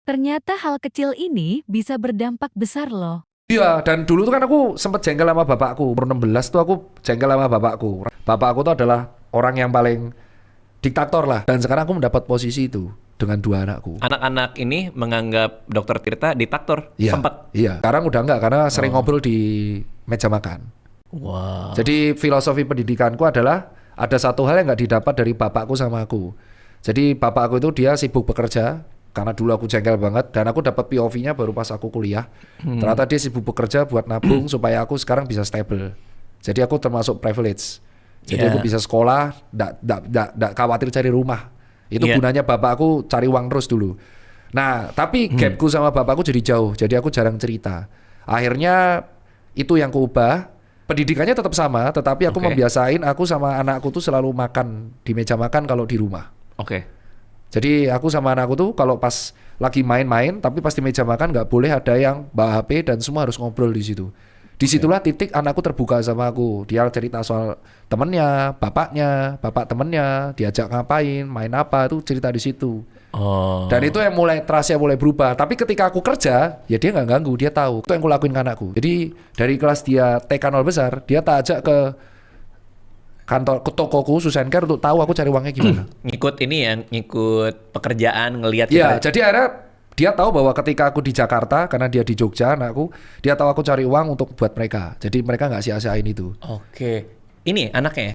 Ternyata hal kecil ini bisa berdampak besar loh. Iya, dan dulu tuh kan aku sempet jengkel sama bapakku. Umur 16 tuh aku jengkel sama bapakku. Bapakku tuh adalah orang yang paling diktator lah. Dan sekarang aku mendapat posisi itu dengan dua anakku. Anak-anak ini menganggap Dokter Tirta diktator. Iya, Sempat. iya. Sekarang udah enggak karena sering ngobrol di meja makan. Wow. Jadi filosofi pendidikanku adalah ada satu hal yang nggak didapat dari bapakku sama aku. Jadi bapakku itu dia sibuk bekerja karena dulu aku jengkel banget dan aku dapat POV-nya baru pas aku kuliah. Ternyata dia sibuk bekerja buat nabung supaya aku sekarang bisa stable. Jadi aku termasuk privilege. Jadi Yeah. aku bisa sekolah, nggak khawatir cari rumah. Itu Yeah. gunanya bapakku cari uang terus dulu. Nah, tapi gapku sama bapakku jadi jauh. Jadi aku jarang cerita. Akhirnya itu yang kuubah. Pendidikannya tetap sama, tetapi aku Oke. membiasain aku sama anakku tuh selalu makan di meja makan kalau di rumah. Oke. Jadi aku sama anakku tuh kalau pas lagi main-main, tapi pas di meja makan nggak boleh ada yang bawa HP dan semua harus ngobrol di situ. Disitulah titik anakku terbuka sama aku. Dia cerita soal temennya, bapak temennya, diajak ngapain, main apa, itu cerita di situ. Oh. Dan itu yang mulai trust-nya mulai berubah. Tapi ketika aku kerja, ya dia nggak ganggu, dia tahu. Itu yang aku lakuin ke anakku. Jadi dari kelas dia TK 0 besar, dia tak ajak ke kantor, ke tokoku Susencare untuk tahu aku cari uangnya gimana. Ngikut ini ya, ngikut pekerjaan, ngelihat Iya, kita. jadi akhirnya dia tahu bahwa ketika aku di Jakarta, karena dia di Jogja, anakku, dia tahu aku cari uang untuk buat mereka. Jadi mereka nggak sia-siain itu. Oke. Ini anaknya ya?